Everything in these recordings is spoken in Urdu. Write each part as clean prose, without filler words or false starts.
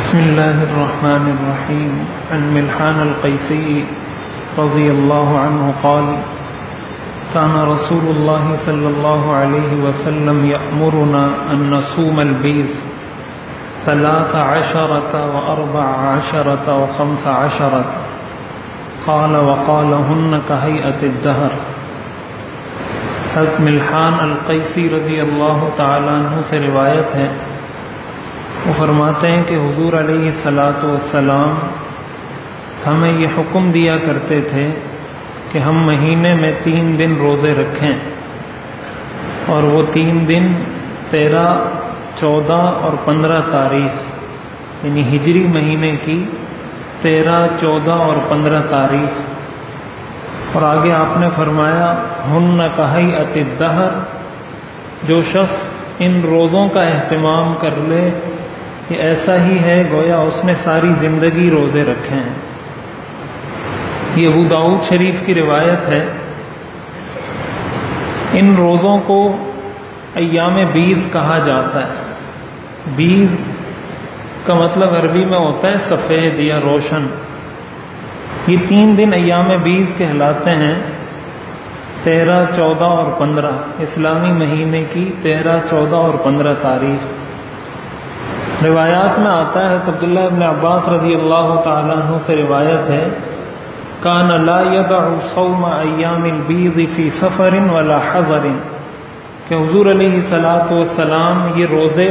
بسم الله الرحمن الرحيم. عن ملحان القيسي رضي الله عنه قال: كان رسول الله صلى الله عليه وسلم يأمرنا أن نصوم البيض 13 و14 و15. قال: وقالهن كهيئة الدهر. حضرت ملحان القیسی رضی اللہ تعالیٰ عنہ سے روایت ہے، وہ فرماتے ہیں کہ حضور علیہ الصلاۃ والسلام ہمیں یہ حکم دیا کرتے تھے کہ ہم مہینے میں 3 دن روزے رکھیں، اور وہ 3 دن 13، 14 اور 15 تاریخ، یعنی ہجری مہینے کی 13، 14 اور 15 تاریخ۔ اور آگے آپ نے فرمایا: ہن کہیئۃ الدہر، جو شخص ان روزوں کا اہتمام کر لے یہ ایسا ہی ہے گویا اس نے ساری زندگی روزے رکھے ہیں۔ یہ ابو داؤد شریف کی روایت ہے۔ ان روزوں کو ایام بیض کہا جاتا ہے۔ بیض کا مطلب عربی میں ہوتا ہے سفید یا روشن۔ یہ 3 دن ایام بیض کہلاتے ہیں، 13، 14 اور 15، اسلامی مہینے کی 13، 14 اور 15 تاریخ۔ روایات میں آتا ہے، عبداللہ ابن عباس رضی اللہ تعالیٰ عنہ سے روایت ہے: کان لا یدع صوم ایام البیض فی سفر ولا حضر، کہ حضور علیہ الصلاۃ والسلام یہ روزے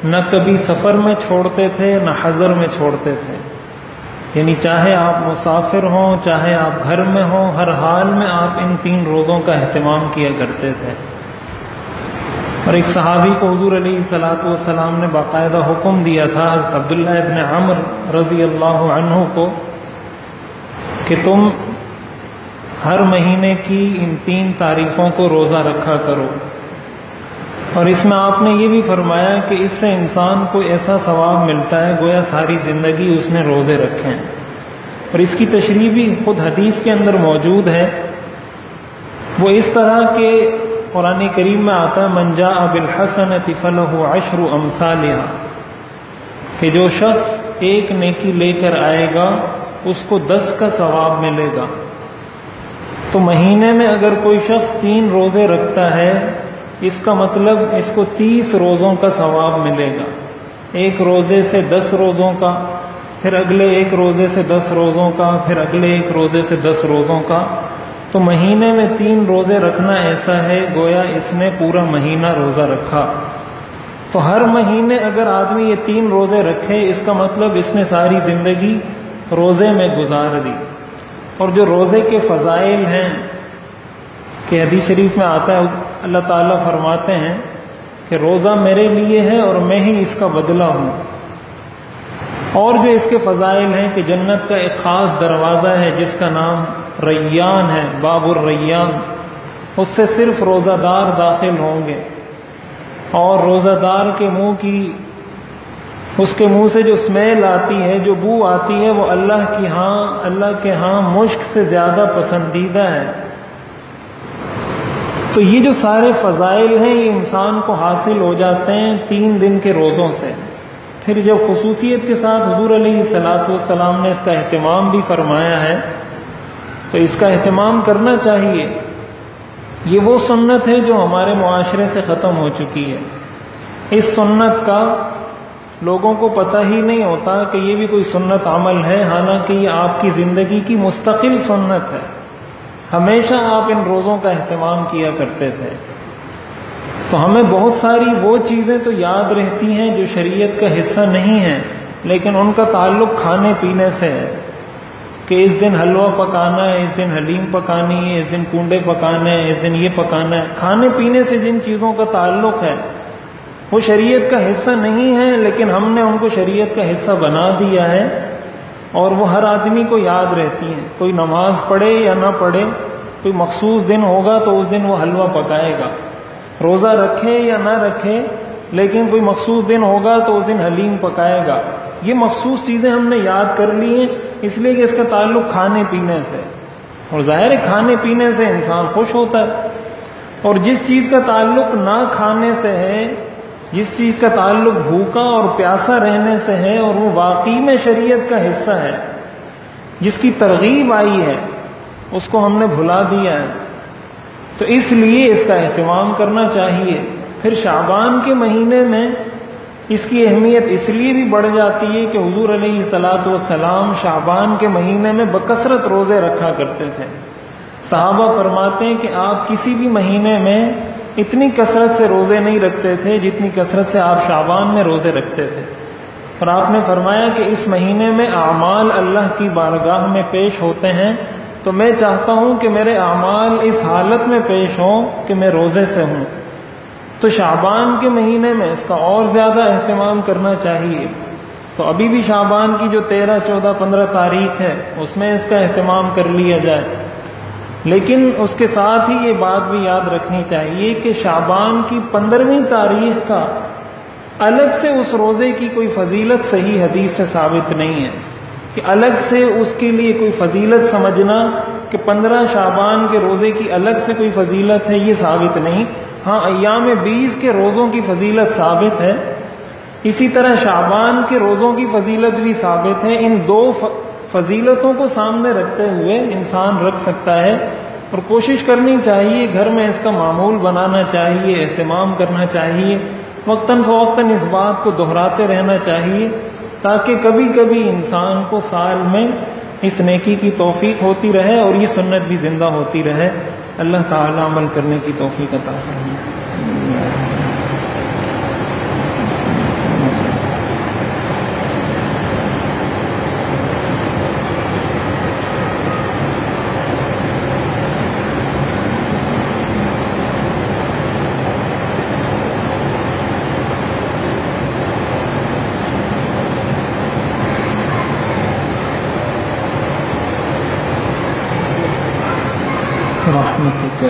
نہ کبھی سفر میں چھوڑتے تھے نہ حضر میں چھوڑتے تھے، یعنی چاہے آپ مسافر ہوں چاہے آپ گھر میں ہوں، ہر حال میں آپ ان 3 روزوں کا اہتمام کیا کرتے تھے۔ اور ایک صحابی کو حضور علیہ الصلاۃ والسلام نے باقاعدہ حکم دیا تھا، حضرت عبداللہ ابن عمرو رضی اللہ عنہ کو، کہ تم ہر مہینے کی ان 3 تاریخوں کو روزہ رکھا کرو۔ اور اس میں آپ نے یہ بھی فرمایا کہ اس سے انسان کو ایسا ثواب ملتا ہے گویا ساری زندگی اس نے روزے رکھے ہیں۔ اور اس کی تشریح بھی خود حدیث کے اندر موجود ہے۔ وہ اس طرح کہ قرآن کریم میں آتا ہے: من جاء بالحسنۃ فلہ 10 امثالھا، کہ جو شخص ایک نیکی لے کر آئے گا اس کو 10 کا ثواب ملے گا۔ تو مہینے میں اگر کوئی شخص 3 روزے رکھتا ہے، اس کا مطلب اس کو 30 روزوں کا ثواب ملے گا۔ ایک روزے سے 10 روزوں کا، پھر اگلے ایک روزے سے 10 روزوں کا، پھر اگلے ایک روزے سے 10 روزوں کا۔ تو مہینے میں 3 روزے رکھنا ایسا ہے گویا اس نے پورا مہینہ روزہ رکھا۔ تو ہر مہینے اگر آدمی یہ 3 روزے رکھے، اس کا مطلب اس نے ساری زندگی روزے میں گزار دی۔ اور جو روزے کے فضائل ہیں کہ حدیث شریف میں آتا ہے، اللہ تعالیٰ فرماتے ہیں کہ روزہ میرے لیے ہے اور میں ہی اس کا بدلہ ہوں۔ اور جو اس کے فضائل ہیں کہ جنت کا ایک خاص دروازہ ہے جس کا نام ریان ہے، باب الریان، اس سے صرف روزہ دار داخل ہوں گے، اور روزہ دار کے منہ کی، اس کے منہ سے جو اسمیل آتی ہے، جو بو آتی ہے، وہ اللہ کے ہاں مشک سے زیادہ پسندیدہ ہے۔ تو یہ جو سارے فضائل ہیں یہ انسان کو حاصل ہو جاتے ہیں 3 دن کے روزوں سے۔ پھر جب خصوصیت کے ساتھ حضور علیہ الصلاۃ والسلام نے اس کا اہتمام بھی فرمایا ہے تو اس کا اہتمام کرنا چاہیے۔ یہ وہ سنت ہے جو ہمارے معاشرے سے ختم ہو چکی ہے۔ اس سنت کا لوگوں کو پتہ ہی نہیں ہوتا کہ یہ بھی کوئی سنت عمل ہے، حالانکہ یہ آپ کی زندگی کی مستقل سنت ہے۔ ہمیشہ آپ ان روزوں کا اہتمام کیا کرتے تھے۔ تو ہمیں بہت ساری وہ چیزیں تو یاد رہتی ہیں جو شریعت کا حصہ نہیں ہیں، لیکن ان کا تعلق کھانے پینے سے ہے کہ اس دن حلوہ پکانا ہے، اس دن حلیم پکانی ہے، اس دن کنڈے پکانے ہیں، اس دن یہ پکانا ہے۔ کھانے پینے سے جن چیزوں کا تعلق ہے وہ شریعت کا حصہ نہیں ہے، لیکن ہم نے ان کو شریعت کا حصہ بنا دیا ہے، اور وہ ہر آدمی کو یاد رہتی ہیں۔ کوئی نماز پڑھے یا نہ پڑھے، کوئی مخصوص دن ہوگا تو اس دن وہ حلوہ پکائے گا، روزہ رکھے یا نہ رکھے، لیکن کوئی مخصوص دن ہوگا تو اس دن حلیم پکائے گا۔ یہ مخصوص چیزیں ہم نے یاد کر لی ہیں اس لیے کہ اس کا تعلق کھانے پینے سے، اور ظاہر ہے کھانے پینے سے انسان خوش ہوتا ہے۔ اور جس چیز کا تعلق نہ کھانے سے ہے جس چیز کا تعلق بھوکا اور پیاسا رہنے سے ہے اور وہ واقعی میں شریعت کا حصہ ہے، جس کی ترغیب آئی ہے، اس کو ہم نے بھلا دیا ہے، تو اس لیے اس کا اہتمام کرنا چاہیے۔ پھر شعبان کے مہینے میں اس کی اہمیت اس لیے بھی بڑھ جاتی ہے کہ حضور علیہ الصلاۃ والسلام شعبان کے مہینے میں بکثرت روزے رکھا کرتے تھے۔ صحابہ فرماتے ہیں کہ آپ کسی بھی مہینے میں اتنی کثرت سے روزے نہیں رکھتے تھے جتنی کثرت سے آپ شعبان میں روزے رکھتے تھے، اور آپ نے فرمایا کہ اس مہینے میں اعمال اللہ کی بارگاہ میں پیش ہوتے ہیں، تو میں چاہتا ہوں کہ میرے اعمال اس حالت میں پیش ہوں کہ میں روزے سے ہوں۔ تو شعبان کے مہینے میں اس کا اور زیادہ اہتمام کرنا چاہیے۔ تو ابھی بھی شعبان کی جو 13، 14، 15 تاریخ ہے اس میں اس کا اہتمام کر لیا جائے، لیکن اس کے ساتھ ہی یہ بات بھی یاد رکھنی چاہیے کہ شعبان کی 15ویں تاریخ کا الگ سے اس روزے کی کوئی فضیلت صحیح حدیث سے ثابت نہیں ہے، کہ الگ سے اس کے لیے کوئی فضیلت سمجھنا کہ 15 شعبان کے روزے کی الگ سے کوئی فضیلت ہے، یہ ثابت نہیں۔ ہاں ایام 20 کے روزوں کی فضیلت ثابت ہے، اسی طرح شعبان کے روزوں کی فضیلت بھی ثابت ہے۔ ان دو فضیلتوں کو سامنے رکھتے ہوئے انسان رکھ سکتا ہے، اور کوشش کرنی چاہیے، گھر میں اس کا معمول بنانا چاہیے، اہتمام کرنا چاہیے، وقتاً فوقتاً اس بات کو دہراتے رہنا چاہیے، تاکہ کبھی کبھی انسان کو سال میں اس نیکی کی توفیق ہوتی رہے اور یہ سنت بھی زندہ ہوتی رہے۔ اللہ تعالی عمل کرنے کی توفیق عطا فرمائے۔ رحمتک